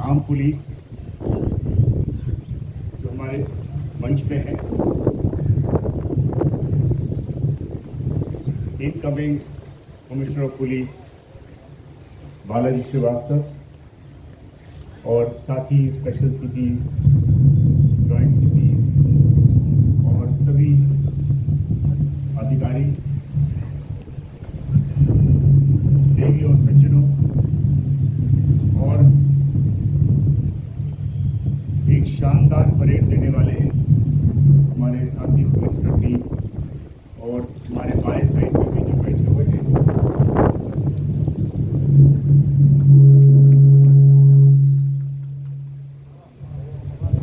आम पुलिस जो हमारे मंच पे है, incoming commissioner of police Balaji Shrivastava और साथ ही स्पेशल सीपीज, जॉइंट सीपीज और सभी अधिकारी, देवी और सज्जनों और एक शानदार परेड देने वाले हमारे साथी पुलिसकर्मी और हमारे बाएं साइड पे भी जो बैठे हुए हैं,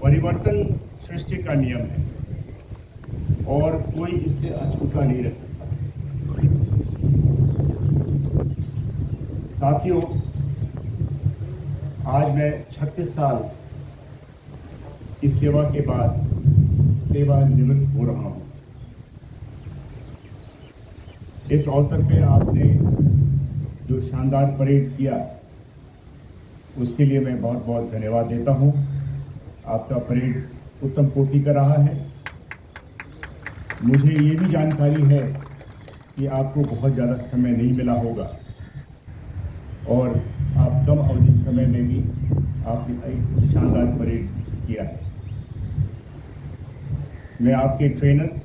परिवर्तन सृष्टि का नियम है और कोई इससे अछूता नहीं रह सकता। साथियों, आज मैं 36 साल की सेवा के बाद सेवानिवृत्त हो रहा हूं। इस अवसर पे आपने जो शानदार परेड किया उसके लिए मैं बहुत बहुत धन्यवाद देता हूं। आपका परेड उत्तम कोटि का रहा है। मुझे ये भी जानकारी है कि आपको बहुत ज़्यादा समय नहीं मिला होगा और आप कम अवधि समय में भी आपने एक शानदार परेड किया है। मैं आपके ट्रेनर्स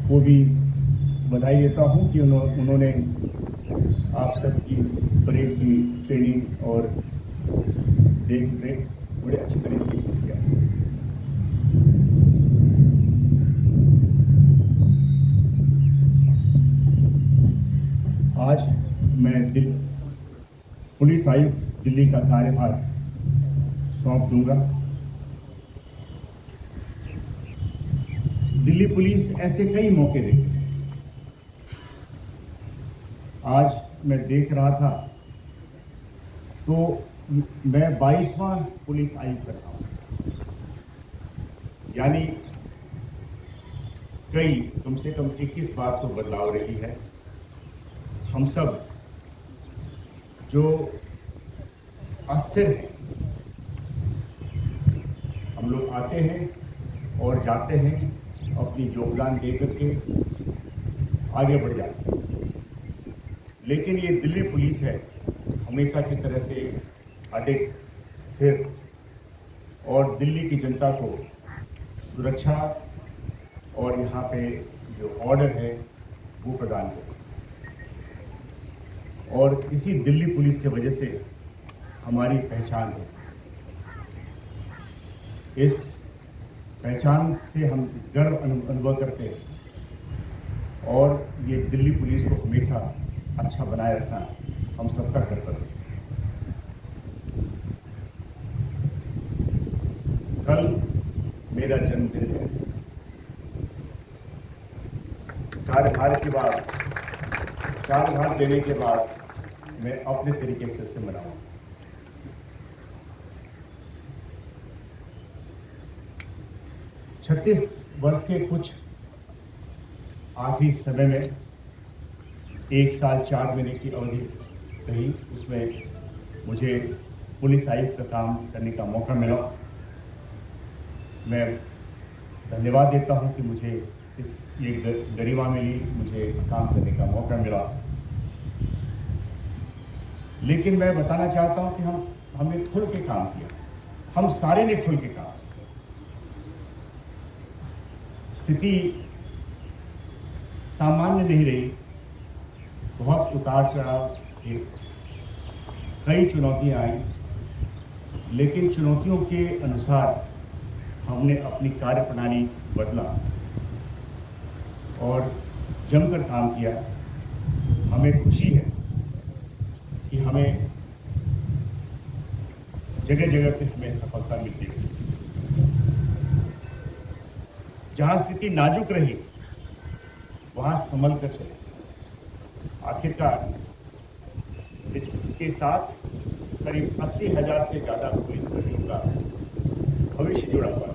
को भी बधाई देता हूं कि उन्होंने आप सबकी परेड की ट्रेनिंग और देख रेख बड़े अच्छी तरीके से किया। आज मैं पुलिस आयुक्त दिल्ली का कार्यभार सौंप दूंगा। दिल्ली पुलिस ऐसे कई मौके देती है। आज मैं देख रहा था तो मैं 22वां पुलिस आयुक्त रहा हूं, यानी कम से कम 21 बार तो बदलाव रही है। हम सब जो अस्थिर हैं, हम लोग आते हैं और जाते हैं, अपनी योगदान दे करके आगे बढ़ जाते हैं। लेकिन ये दिल्ली पुलिस है, हमेशा की तरह से अडिग, स्थिर और दिल्ली की जनता को सुरक्षा और यहाँ पे जो ऑर्डर है वो प्रदान करे। और इसी दिल्ली पुलिस की वजह से हमारी पहचान है। इस पहचान से हम गर्व अनुभव करते हैं और ये दिल्ली पुलिस को हमेशा अच्छा बनाए रखना हम सबका कर्तव्य है। कल मेरा जन्मदिन है। कार्यभार देने के बाद मैं अपने तरीके से उसे मनाऊंगा। 36 वर्ष के कुछ आखिरी समय में 1 साल 4 महीने की अवधि रही, उसमें मुझे पुलिस आयुक्त का काम करने का मौका मिला। मैं धन्यवाद देता हूं कि मुझे ये गरिमा मिली, मुझे काम करने का मौका मिला। लेकिन मैं बताना चाहता हूं कि हमने खुल के काम किया, हम सारे ने खुल के काम किया। स्थिति सामान्य नहीं रही, बहुत उतार चढ़ाव थे, कई चुनौतियां आई, लेकिन चुनौतियों के अनुसार हमने अपनी कार्यप्रणाली बदला और जमकर काम किया। हमें खुशी है कि हमें जगह जगह पे हमें सफलता मिलती है। जहां स्थिति नाजुक रही वहां संभल कर चले। आखिरकार इसके साथ करीब 80,000 से ज्यादा पुलिसकर्मियों का भविष्य जुड़ा हुआ है,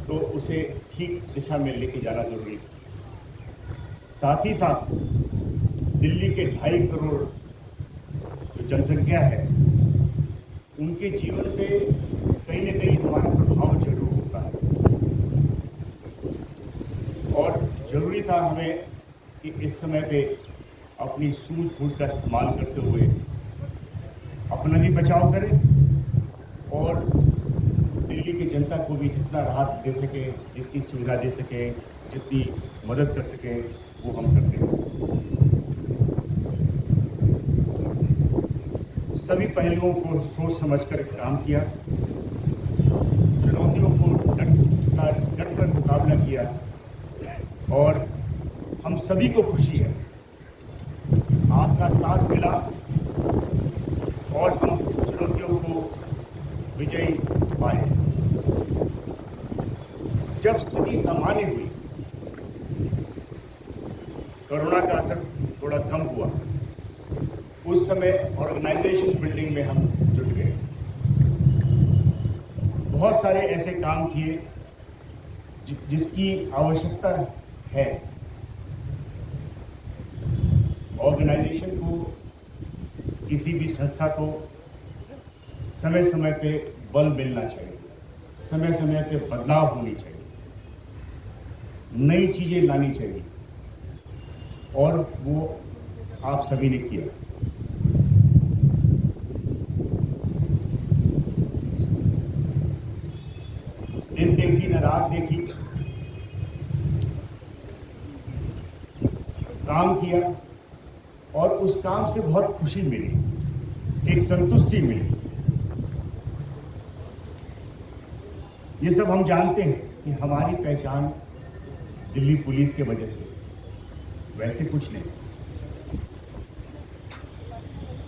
तो उसे ठीक दिशा में लेके जाना जरूरी है। साथ ही साथ दिल्ली के 2.5 करोड़ जो जनसंख्या है उनके जीवन पे कहीं न कहीं हमारा प्रभाव जरूर होता है और ज़रूरी था हमें कि इस समय पे अपनी सूझबूझ का इस्तेमाल करते हुए अपना भी बचाव करें और दिल्ली की जनता को भी जितना राहत दे सके, जितनी सुविधा दे सके, जितनी मदद कर सके, वो हम करते हैं। सभी पहलुओं को सोच समझकर काम किया, चुनौतियों को डट कर मुकाबला किया और हम सभी को खुशी है आपका साथ मिला और हम इस चुनौतियों को विजयी पाए। जब स्थिति सामान्य हुई, कोरोना का असर थोड़ा कम हुआ, उस समय ऑर्गेनाइजेशन बिल्डिंग में हम जुट गए। बहुत सारे ऐसे काम किए जिसकी आवश्यकता है। ऑर्गेनाइजेशन को, किसी भी संस्था को समय समय पे बल मिलना चाहिए, समय समय पे बदलाव होनी चाहिए, नई चीजें लानी चाहिए और वो आप सभी ने किया। दिन देखी न रात देखी, काम किया और उस काम से बहुत खुशी मिली, एक संतुष्टि मिली। ये सब हम जानते हैं कि हमारी पहचान दिल्ली पुलिस के वजह से, वैसे कुछ नहीं।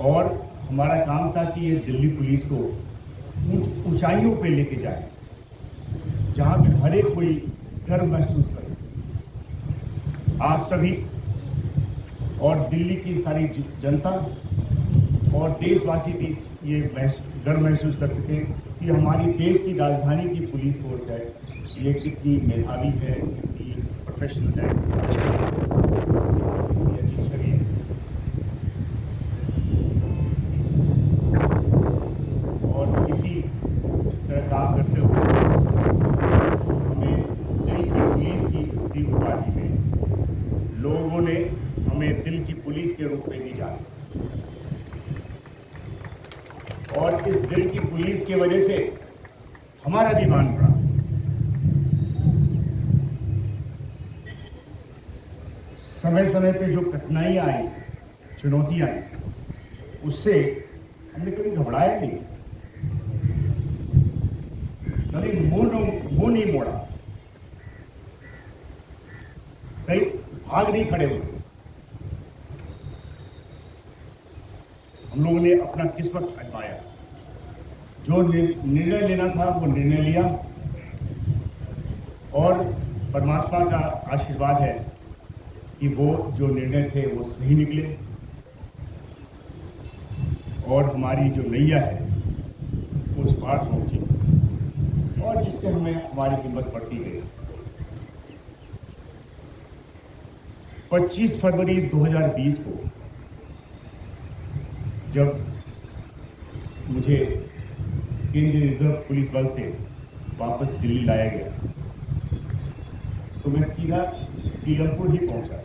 और हमारा काम था कि ये दिल्ली पुलिस को ऊंचाइयों पे लेके जाए, जहां पे हर एक कोई गर्व महसूस करे। आप सभी और दिल्ली की सारी जनता और देशवासी भी ये गर्व महसूस कर सके कि हमारी देश की राजधानी की पुलिस फोर्स है, ये कितनी मेधावी है, कितनी प्रोफेशनल है, कितनी अच्छी छवि है। और इसी तरह काम करते हुए हमें दिल्ली की पुलिस की उपाधि में लोगों ने हमें दिल की पुलिस के रूप में भी जाना और इस दिल की पुलिस की वजह से हमारा भी मान बढ़ा। समय समय पे जो कठिनाइयां आई, चुनौतियां आई, उससे हमने कभी घबराया नहीं, कभी मुंह नहीं मोड़ा, कहीं भाग नहीं खड़े हुए। हम लोगों ने अपना किस्मत आजमाया, जो निर्णय लेना था वो निर्णय लिया और परमात्मा का आशीर्वाद है कि वो जो निर्णय थे वो सही निकले और हमारी जो नैया है उस पार पहुंची और जिससे हमें हमारी हिम्मत बढ़ती गई। 25 फरवरी 2020 को जब मुझे केंद्रीय रिजर्व पुलिस बल से वापस दिल्ली लाया गया तो मैं सीधा सीलमपुर ही पहुंचा।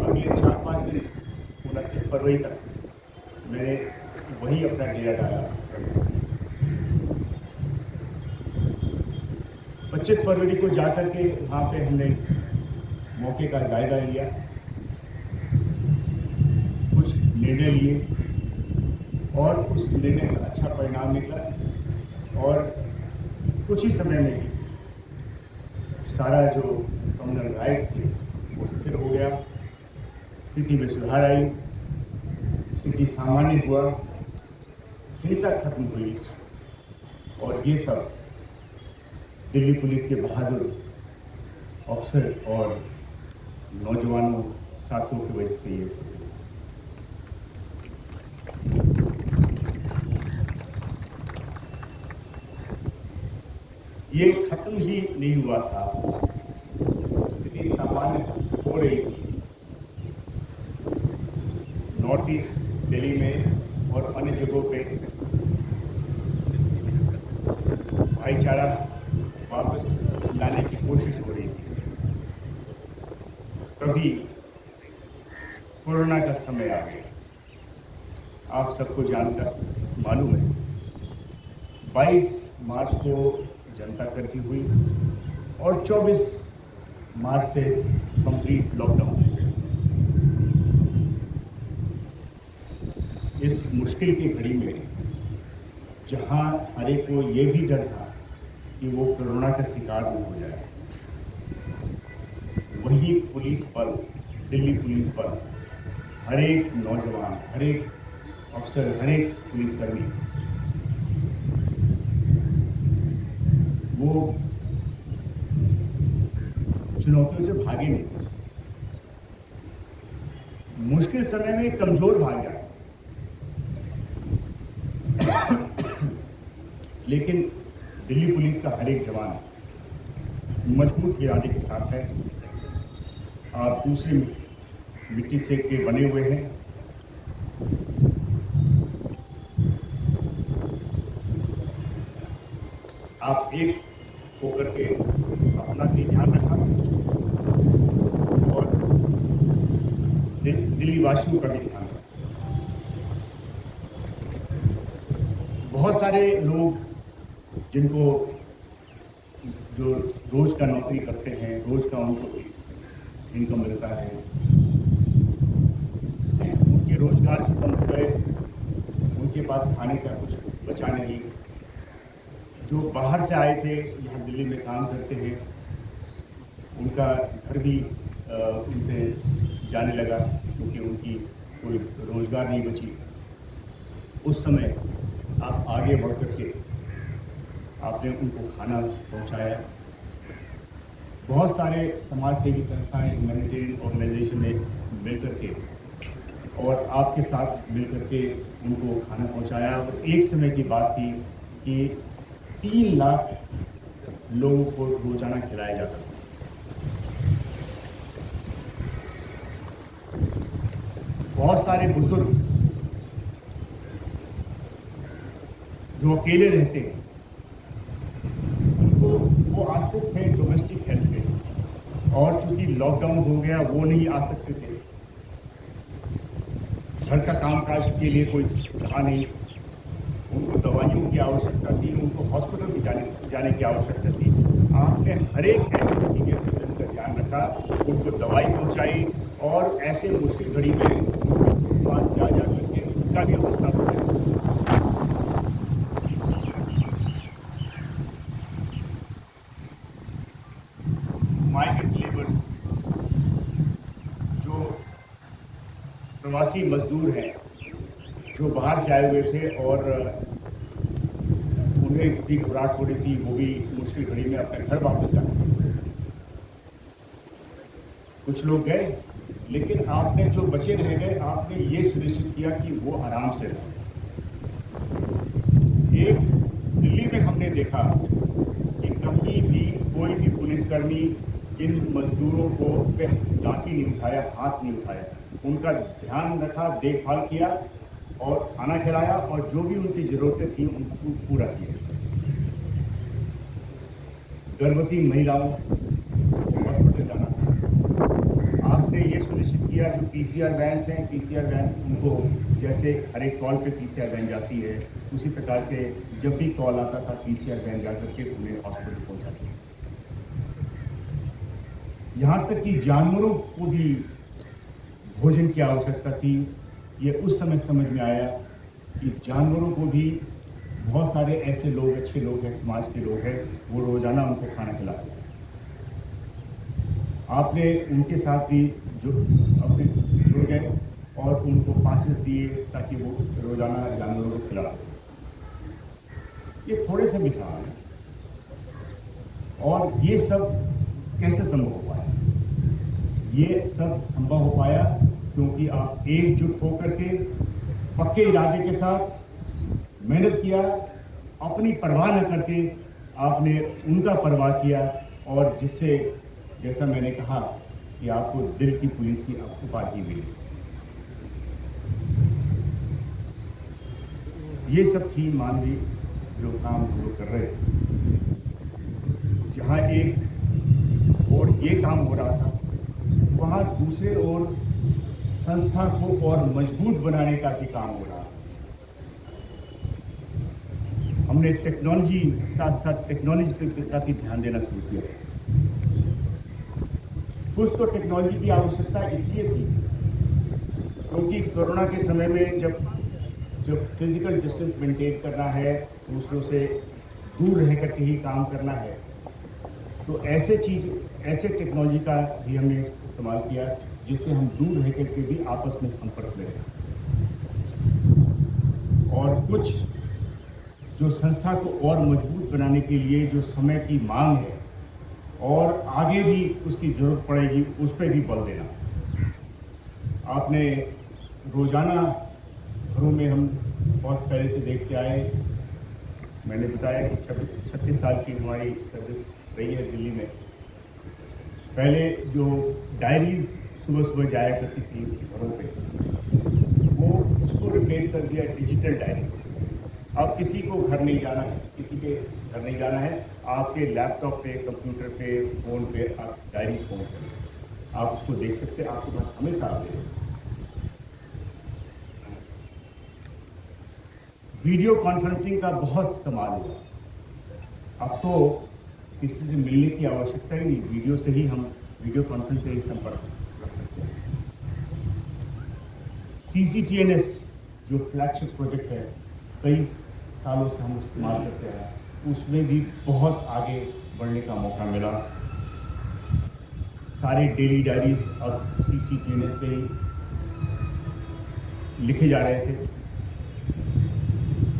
अगले 4-5 दिन 29 फरवरी तक मैंने वही अपना डेरा डाला। 25 फरवरी को जाकर के वहाँ पे हमने मौके का जायजा लिया, कुछ निर्णय लिए और उस निर्णय का अच्छा परिणाम निकला और कुछ ही समय में सारा जो कम्युनल राइट्स थे वो स्थिर हो गया, स्थिति में सुधार आई, स्थिति सामान्य हुआ, हिंसा खत्म हुई और ये सब दिल्ली पुलिस के बहादुर अफसर और नौजवानों साथियों की वजह से ये खत्म ही नहीं हुआ था, स्थिति सामान्य हो रही थी। नॉर्थ ईस्ट दिल्ली में और अन्य जगहों पे भाईचारा वापस लाने की कोशिश हो रही थी, तभी कोरोना का समय आ गया। आप सबको जानकर मालूम है 22 मार्च को जनता कर्फ्यू हुई और 24 मार्च से कंप्लीट लॉकडाउन हो गया। इस मुश्किल की घड़ी में जहां हर एक को ये भी डर था कि वो कोरोना का शिकार न हो जाए, वही पुलिस बल, दिल्ली पुलिस बल, हर एक नौजवान, हर एक अफसर, हर एक पुलिसकर्मी वो चुनौतियों से भागे नहीं। मुश्किल समय में कमजोर भाग जाए, लेकिन दिल्ली पुलिस का हर एक जवान मजबूत इरादे के साथ है। आप दूसरी मिट्टी से के बने हुए हैं। आप एक होकर के अपना भी ध्यान रखा और दिल्ली वासियों का भी ध्यान रखा। बहुत सारे लोग जिनको जो रोज का नौकरी करते हैं, रोज का उनको इनकम मिलता है, उनके रोजगार खत्म हो गए, उनके पास खाने का कुछ बचा नहीं। जो बाहर से आए थे, यहाँ दिल्ली में काम करते हैं, उनका घर भी उनसे जाने लगा क्योंकि उनकी कोई रोजगार नहीं बची। उस समय आप आगे बढ़ करके आपने उनको खाना पहुंचाया। बहुत सारे समाज सेवी संस्थाएं, ह्यूमैनिटेरियन ऑर्गेनाइजेशन ने मिलकर के और आपके साथ मिलकर के उनको खाना पहुंचाया। और एक समय की बात थी कि 3 लाख लोगों को रोजाना खिलाया जाता था। बहुत सारे बुजुर्ग जो अकेले रहते हैं, उनको वो आश्रित थे डोमेस्टिक हेल्थ पे, और चूंकि लॉकडाउन हो गया वो नहीं आ सकते थे। घर का कामकाज के लिए कोई था नहीं, उनको दवाइयों की आवश्यकता थी, उनको हॉस्पिटल भी जाने की आवश्यकता थी। आपने हर एक ऐसे सीनियर सिटीजन का ध्यान रखा, उनको दवाई पहुंचाई और ऐसे मुश्किल घड़ी में उनके पास जा करके उनका भी हौसला बढ़ाया। माइग्रेंट लेबर्स, जो प्रवासी मजदूर हैं, जो बाहर से आए हुए थे और उन्हें भी घबराहट हो रही थी, वो भी मुश्किल घड़ी में अपने घर वापस जाना चाहते थे। कुछ लोग गए, लेकिन आपने जो बचे रह गए, आपने ये सुनिश्चित किया कि वो आराम से रहे। एक दिल्ली में हमने देखा कि कहीं भी कोई भी पुलिसकर्मी इन मजदूरों को पे लाठी नहीं उठाया, हाथ नहीं उठाया। उनका ध्यान रखा, देखभाल किया और खाना खिलाया और जो भी उनकी जरूरतें थी उनको पूरा किया। गर्भवती महिलाओं को हॉस्पिटल जाना था, आपने ये सुनिश्चित किया। जो पीसीआर वैन्स हैं, पीसीआर वैन उनको जैसे हर एक कॉल पे पीसीआर वैन जाती है, उसी प्रकार से जब भी कॉल आता था पीसीआर वैन जाकर के उन्हें हॉस्पिटल पहुंचाती है। यहाँ तक कि जानवरों को भी भोजन की आवश्यकता थी। ये उस समय समझ में आया कि जानवरों को भी बहुत सारे ऐसे लोग, अच्छे लोग हैं, समाज के लोग हैं, वो रोजाना उनको खाना खिलाते हैं। आपने उनके साथ भी जो अपने जुड़ गए और उनको पासेस दिए ताकि वो रोजाना जानवरों को खिला सकें। ये थोड़े से मिसाल हैं और ये सब कैसे संभव हो पाया? ये सब संभव हो पाया क्योंकि आप एकजुट होकर के पक्के इरादे के साथ मेहनत किया, अपनी परवाह न करके आपने उनका परवाह किया, और जिससे जैसा मैंने कहा कि आपको दिल की पुलिस की उपाधि मिली। ये सब थी मानवीय जो काम हम लोग कर रहे थे। जहाँ एक और ये काम हो रहा था, वहाँ दूसरे ओर संस्था को और मजबूत बनाने का भी काम हो रहा है। हमने टेक्नोलॉजी साथ साथ टेक्नोलॉजी पर काफ़ी ध्यान देना शुरू किया। कुछ तो टेक्नोलॉजी की आवश्यकता इसलिए थी क्योंकि कोरोना के समय में जब फिजिकल डिस्टेंस मेंटेन करना है, दूसरों से दूर रह करके ही काम करना है, तो ऐसे टेक्नोलॉजी का भी हमने इस्तेमाल किया जिससे हम दूर रह करके भी आपस में संपर्क में रहें। और कुछ जो संस्था को और मजबूत बनाने के लिए जो समय की मांग है और आगे भी उसकी ज़रूरत पड़ेगी, उस पर भी बल देना। आपने रोज़ाना घरों में हम बहुत पहले से देखते आए, मैंने बताया कि 36 साल की हमारी सर्विस रही है दिल्ली में। पहले जो डायरीज सुबह सुबह जाया करती थी घरों पे, वो उसको रिप्लेस कर दिया डिजिटल डायरीज। अब किसी को घर नहीं जाना है, किसी के घर नहीं जाना है, आपके लैपटॉप पे, कंप्यूटर पे, फ़ोन पे आप डायरी फोन करें, आप उसको देख सकते हैं, आपके पास हमेशा अवेलेबल। वीडियो कॉन्फ्रेंसिंग का बहुत इस्तेमाल हुआ। अब तो किसी से मिलने की आवश्यकता ही नहीं, वीडियो से ही हम वीडियो कॉन्फ्रेंस से ही संपर्क रख सकते हैं। CCTNS जो फ्लैगशिप प्रोजेक्ट है, कई सालों से हम इस्तेमाल करते हैं, उसमें भी बहुत आगे बढ़ने का मौका मिला। सारे डेली डायरीज अब CCTNS पे ही लिखे जा रहे थे।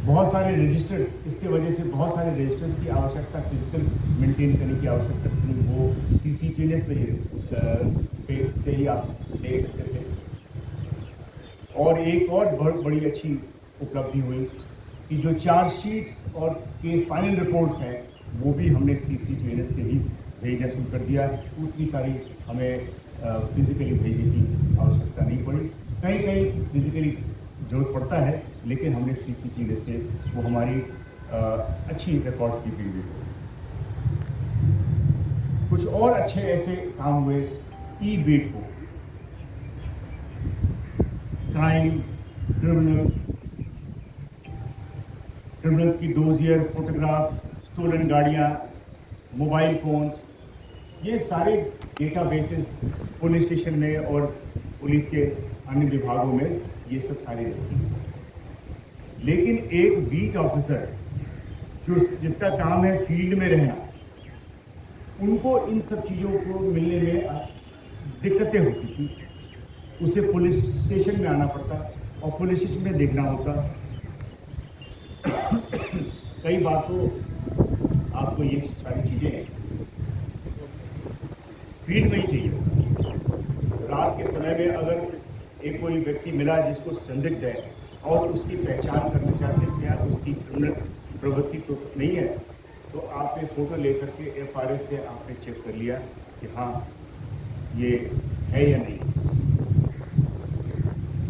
बहुत सारे रजिस्टर्स, इसके वजह से बहुत सारे रजिस्टर्स की आवश्यकता, फिजिकल मेंटेन करने की आवश्यकता थी, वो CCTNS पे से ही आप देख सकते थे। और एक और बहुत बड़ी अच्छी उपलब्धि हुई कि जो चार्जशीट्स और केस फाइनल रिपोर्ट्स हैं, वो भी हमने CCTNS से ही भेजना शुरू कर दिया। उतनी सारी हमें फिजिकली भेजने की आवश्यकता नहीं पड़ी। कहीं कहीं फिजिकली जरूरत पड़ता है, लेकिन हमने CCTNS से वो हमारी अच्छी रिकॉर्ड कीपिंग भी हुई। कुछ और अच्छे ऐसे काम हुए। ई-बीट को क्राइम, क्रिमिनल्स की डोजियर, फोटोग्राफ, स्टोलन गाड़ियाँ, मोबाइल फोन्स, ये सारे डेटाबेसेस पुलिस स्टेशन में और पुलिस के अन्य विभागों में ये सब सारी रहती हैं। लेकिन एक बीट ऑफिसर जिसका काम है फील्ड में रहना, उनको इन सब चीज़ों को मिलने में दिक्कतें होती थी। उसे पुलिस स्टेशन में आना पड़ता और पुलिस स्टेशन में देखना होता। कई बार तो आपको ये सारी चीज़ें फील्ड में ही चाहिए। रात के समय में अगर एक कोई व्यक्ति मिला जिसको संदिग्ध है और उसकी पहचान करना चाहते हैं क्या उसकी क्रिमिनल प्रवृत्ति तो नहीं है, तो आपने फ़ोटो लेकर के FRS से आपने चेक कर लिया कि हाँ ये है या नहीं।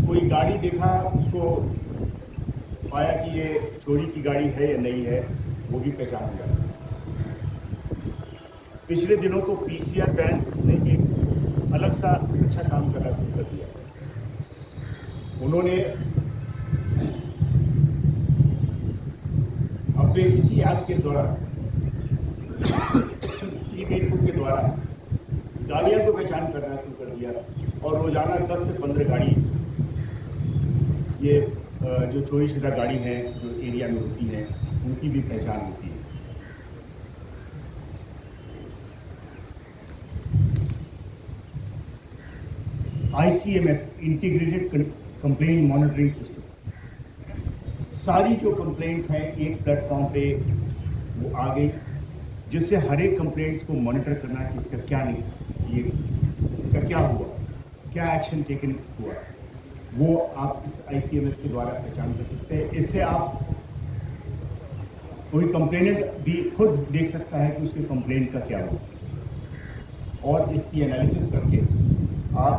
कोई गाड़ी देखा, उसको पाया कि ये चोरी की गाड़ी है या नहीं है, वो भी पहचान हो जाता है। पिछले दिनों तो PCR बैंस ने एक अलग सा अच्छा काम करना शुरू कर दिया। उन्होंने अपने इसी ऐप के द्वारा ई-बीट के द्वारा गाड़ियों को पहचान करना शुरू कर दिया और रोजाना 10 से 15 गाड़ी, ये जो चोरी शुदा गाड़ी है जो एरिया में होती है, उनकी भी पहचान होती है। ICMS integrated complaint monitoring system, सारी जो कंप्लेंट्स हैं एक प्लेटफॉर्म पे वो आ गई, जिससे हर एक कंप्लेंट्स को मॉनिटर करना है कि इसका क्या नहीं, ये इसका क्या हुआ, क्या एक्शन टेकन हुआ, वो आप इस ICMS के द्वारा पहचान कर सकते हैं। इससे आप कोई कंप्लेनेंट भी खुद देख सकता है कि उसके कंप्लेंट का क्या हुआ और इसकी एनालिसिस करके आप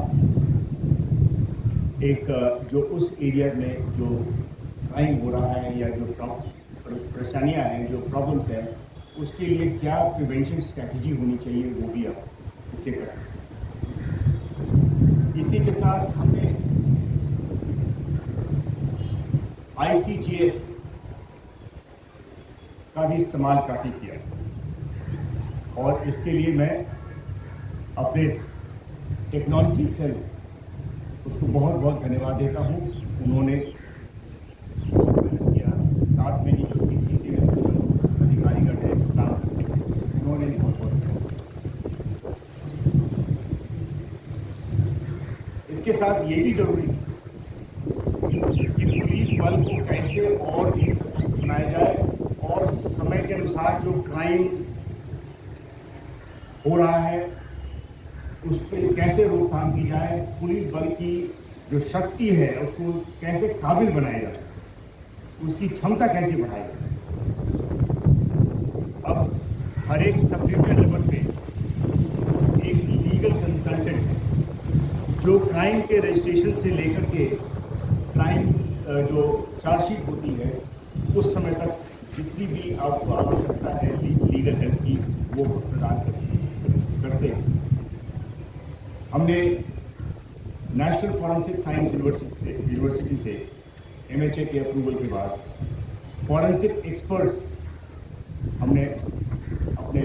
एक जो उस एरिया में जो क्राइम हो रहा है या जो परेशानियां हैं, जो प्रॉब्लम्स हैं, उसके लिए क्या प्रिवेंशन स्ट्रैटेजी होनी चाहिए, वो भी आप इससे कर सकते हैं। इसी के साथ हमने ICGS का भी इस्तेमाल काफ़ी किया और इसके लिए मैं अपने टेक्नोलॉजी सेल उसको बहुत बहुत धन्यवाद देता हूँ। उन्होंने किया, साथ में ही जो CCTV अधिकारीगण है काम करते हैं, उन्होंने बहुत बहुत इसके साथ ये भी जरूरी है कि पुलिस बल को कैसे और भी सशक्त बनाया जाए और समय के अनुसार जो क्राइम हो रहा है उस पर कैसे रोकथाम की जाए, पुलिस बल की जो शक्ति है उसको कैसे काबिल बनाया जा सके, उसकी क्षमता कैसे बढ़ाई जाए। अब हर एक सब डिवीजन लेवल पे एक लीगल कंसल्टेंट है जो क्राइम के रजिस्ट्रेशन से लेकर के क्राइम जो चार्जशीट होती है उस समय तक जितनी भी आपको आवश्यकता है लीगल हेल्प की वो प्रदान करते हैं। हमने नेशनल फॉरेंसिक साइंस यूनिवर्सिटी से MHA के अप्रूवल के बाद फॉरेंसिक एक्सपर्ट्स हमने अपने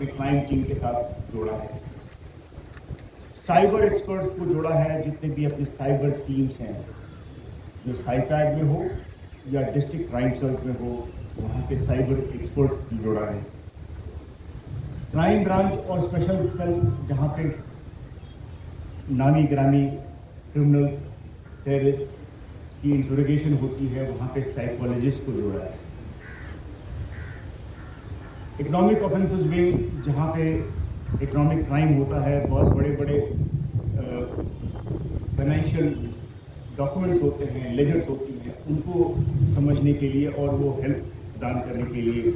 क्राइम टीम के साथ जोड़ा है। साइबर एक्सपर्ट्स को जोड़ा है, जितने भी अपनी साइबर टीम्स हैं जो साइपैग में हो या डिस्ट्रिक्ट क्राइम सेल्स में हो, वहाँ के साइबर एक्सपर्ट्स भी जोड़ा है। क्राइम ब्रांच और स्पेशल सेल जहाँ पे नामी ग्रामी क्रिमिनल्स, टेररिस्ट की इंटरोगेशन होती है, वहाँ पे साइकोलॉजिस्ट को जोड़ा है। इकोनॉमिक ऑफेंसेस में जहाँ पे इकोनॉमिक क्राइम होता है, बहुत बड़े बड़े फाइनेंशियल डॉक्यूमेंट्स होते हैं, लेजर्स होती हैं, उनको समझने के लिए और वो हेल्प प्रदान करने के लिए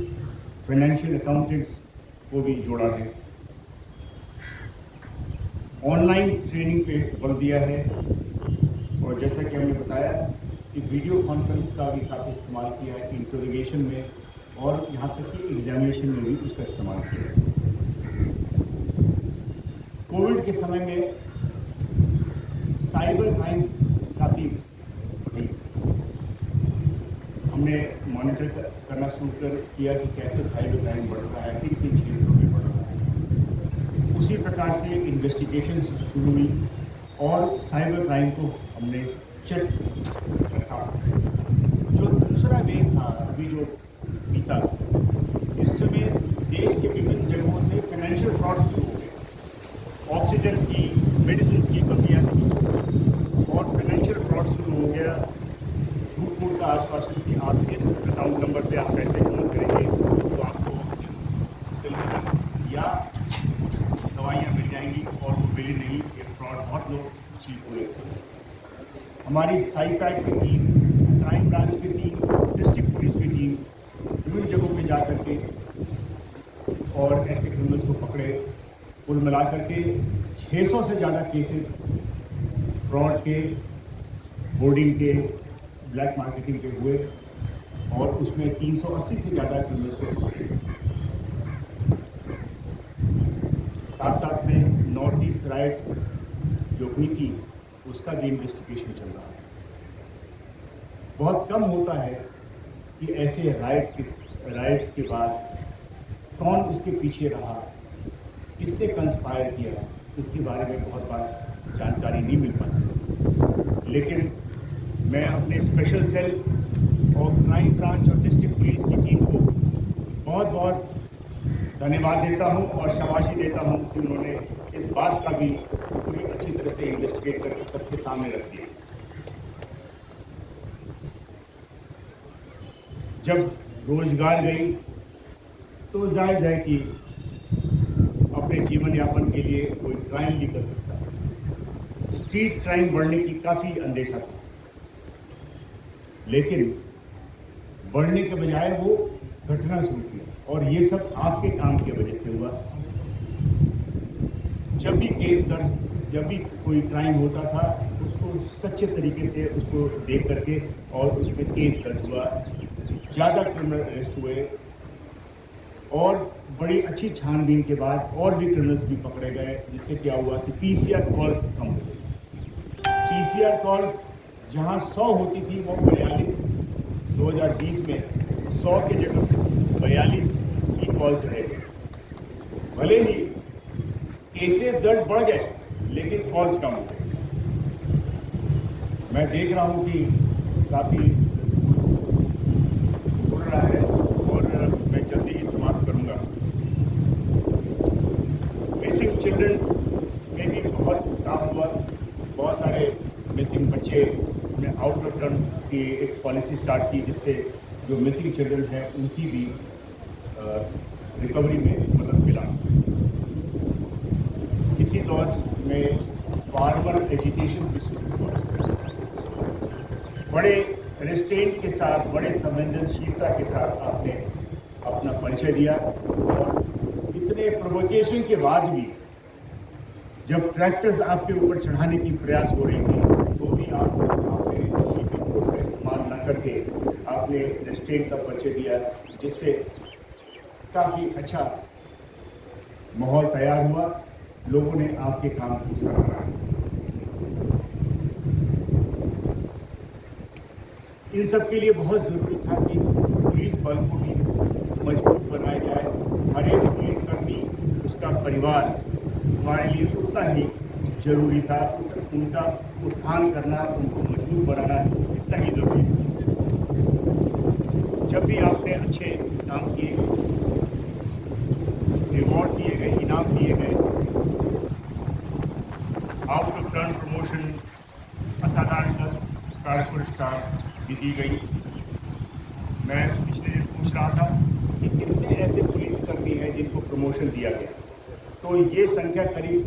फाइनेंशियल अकाउंटेंट्स को भी जोड़ा है। ऑनलाइन ट्रेनिंग पे बल दिया है और जैसा कि हमने बताया कि वीडियो कॉन्फ्रेंस का भी काफ़ी इस्तेमाल किया है इंटरोगेशन में और यहाँ तक कि एग्जामिनेशन में भी उसका इस्तेमाल किया है। कोविड के समय में साइबर क्राइम काफ़ी बढ़ी, हमने मॉनिटर करना शुरू किया कि कैसे साइबर क्राइम बढ़ रहा है, किन किन क्षेत्रों में बढ़ रहा है। उसी प्रकार से इन्वेस्टिगेशन शुरू हुई और साइबर क्राइम को हमने चेक रखा। जो दूसरा वेव था अभी जो बीता, इस समय देश के विभिन्न जगहों से फाइनेंशियल फ्रॉड शुरू हो गए। ऑक्सीजन की, मेडिसिन की कमियाँ थी और फाइनेंशियल फ्रॉड शुरू हो गया। झूठ का आश्वासन कि आप इस अकाउंट नंबर पे आप पैसे जमा करेंगे तो आपको ऑक्सीजन सिलेंडर या दवाइयाँ मिल जाएंगी और वो मिली नहीं। ये फ्रॉड बहुत लोग चीज हुए। हमारी साइपैग की टीम, क्राइम ब्रांच की टीम, डिस्ट्रिक्ट पुलिस की टीम विभिन्न जगहों पे जा करके और ऐसे क्रिमिनल्स को पकड़े। कुल मिला करके 600 से ज़्यादा केसेस फ्रॉड के, होर्डिंग के, ब्लैक मार्केटिंग के हुए और उसमें 380 से ज़्यादा क्रिमिनल्स को पकड़े। साथ साथ में नॉर्थ ईस्ट राइट्स जो हुई थी उसका भी इन्वेस्टिगेशन चल रहा है। बहुत कम होता है कि ऐसे राइट्स के बाद कौन उसके पीछे रहा, किसने कंस्पायर किया, इसके बारे में बहुत बार जानकारी नहीं मिल पाती। लेकिन मैं अपने स्पेशल सेल और क्राइम ब्रांच और डिस्ट्रिक्ट पुलिस की टीम को बहुत बहुत धन्यवाद देता हूं और शाबाशी देता हूं कि उन्होंने इस बात का भी पूरी अच्छी तरह से इन्वेस्टिगेट करके सबके सामने रख दिया। जब रोजगार गई तो जायज है कि अपने जीवन यापन के लिए कोई क्राइम भी कर सकता है। स्ट्रीट क्राइम बढ़ने की काफ़ी अंदेशा था, लेकिन बढ़ने के बजाय वो घटना शुरू किया और ये सब आपके काम की वजह से हुआ। जब भी केस दर्ज, जब भी कोई क्राइम होता था उसको सच्चे तरीके से उसको देख करके और उसमें केस दर्ज हुआ, ज़्यादा क्रिमिनल अरेस्ट हुए और बड़ी अच्छी छानबीन के बाद और भी क्रिमिनल्स भी पकड़े गए, जिससे क्या हुआ कि पीसीआर कॉल्स कम हो गई। पीसीआर कॉल्स जहां 100 होती थी वो 42, 2020 में 100 की जगह 42 की कॉल्स रह गए। भले ही केसेस दर्ज बढ़ गए लेकिन कॉल्स कम हो गए। मैं देख रहा हूं कि काफ़ी उड़ रहा है और मैं जल्दी ही समाप्त करूंगा। मिसिंग चिल्ड्रन में भी बहुत काम हुआ, बहुत सारे मिसिंग बच्चे ने आउट ऑफ टर्न की एक पॉलिसी स्टार्ट की, जिससे जो मिसिंग चिल्ड्रन हैं उनकी भी रिकवरी में मदद मिला। इसी दौर में फार्मर एजुकेशन भी शुरू हुआ। बड़े रेस्ट्रेंट के साथ, बड़े संवेदनशीलता के साथ आपने अपना परिचय दिया और इतने प्रोवोकेशन के बाद भी जब ट्रैक्टर्स आपके ऊपर चढ़ाने की प्रयास हो रही थी तो भी आपने फोर्स का इस्तेमाल न करके आपने रेस्ट्रेंट का परिचय दिया, जिससे काफ़ी अच्छा माहौल तैयार हुआ। लोगों ने आपके काम को सराहा। इन सब के लिए बहुत ज़रूरी था कि पुलिस बल को भी मजबूत बनाया जाए। हर एक पुलिसकर्मी, उसका परिवार हमारे लिए उतना ही जरूरी था। उनका उत्थान करना, उनको मजबूत बनाना इतना ही जरूरी था। जब भी आपने अच्छे काम किए, रिवॉर्ड दिए गए, इनाम दिए गए, आउट ऑफ टर्न प्रमोशन, असाधारण कार्य पुरस्कार भी दी गई। मैं पिछले दिन पूछ रहा था कि कितने ऐसे पुलिसकर्मी हैं जिनको प्रमोशन दिया गया, तो ये संख्या करीब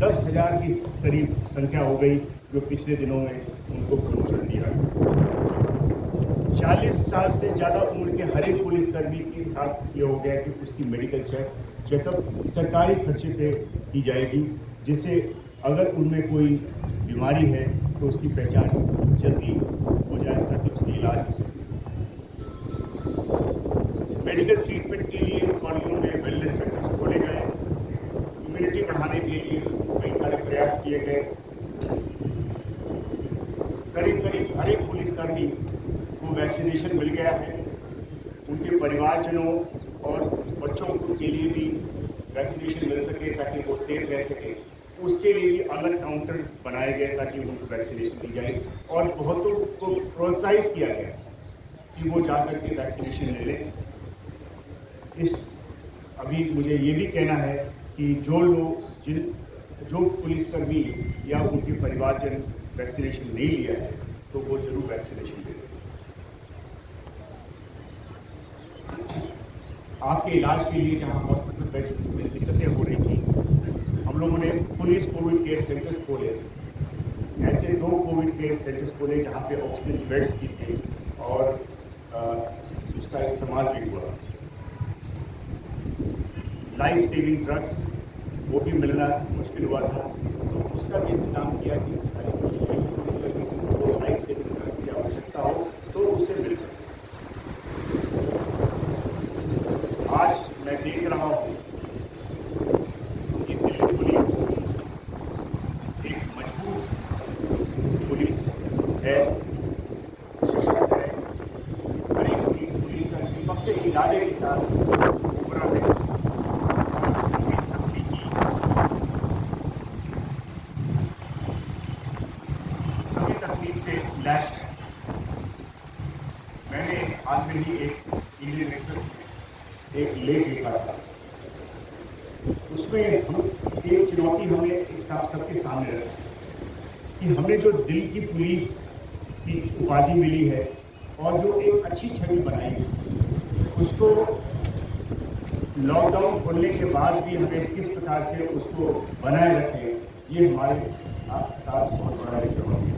10,000 की करीब संख्या हो गई जो पिछले दिनों में उनको प्रमोशन दिया। 40 साल से ज़्यादा उम्र के हर एक पुलिसकर्मी के साथ ये हो गया कि उसकी मेडिकल चेकअप सरकारी खर्चे पे की जाएगी, जिससे अगर उनमें कोई बीमारी है तो उसकी पहचान जल्दी हो जाए ताकि उसकी इलाज हो सके। मेडिकल ट्रीटमेंट के लिए कॉलोनियों में वेलनेस सेंटर्स खोले गए। इम्यूनिटी बढ़ाने के लिए कई सारे प्रयास किए गए। करीब हर एक पुलिसकर्मी को वैक्सीनेशन मिल गया है। उनके परिवारजनों और बच्चों के लिए भी वैक्सीनेशन मिल सके ताकि वो सेफ रह सके। उसके लिए भी अलग काउंटर बनाए गए ताकि उनको वैक्सीनेशन दी जाए और बहुतों को प्रोत्साहित किया गया कि वो जाकर के वैक्सीनेशन ले लें। अभी मुझे ये भी कहना है कि जो पुलिसकर्मी या उनके परिवारजन वैक्सीनेशन नहीं लिया है तो वो जरूर वैक्सीनेशन ले लें। आपके इलाज के लिए जहाँ हॉस्पिटल बेड्स में दिक्कतें हो रही थी, हम लोगों ने पुलिस कोविड केयर सेंटर्स खोले। ऐसे 2 कोविड केयर सेंटर्स खोले जहाँ पे ऑक्सीजन बेड्स भी थे और उसका इस्तेमाल भी हुआ। लाइफ सेविंग ड्रग्स वो भी मिलना मुश्किल हुआ था, तो उसका भी इंतजाम किया कि लाइफ सेविंग ड्रग्स की आवश्यकता हो तो उससे मिल सके। आज मैं देख रहा हूँ कि दिल्ली पुलिस एक मजबूत पुलिस है, सशक्त है। हर एक पुलिस का पक्के इरादे के साथ उभरा है और सभी तकनीक से लैस है। मैंने आज में ही एक इंडियन एक्सप्रेस एक लेख लिखा था, उसमें एक चुनौती हमने एक साथ सबके सामने रखी कि हमें जो दिल की पुलिस की उपाधि मिली है और जो एक अच्छी छवि बनाई है, उसको लॉकडाउन खोलने के बाद भी हमें किस प्रकार से उसको बनाए रखें, ये हमारे साथ बहुत बड़ा एक चुनौती है।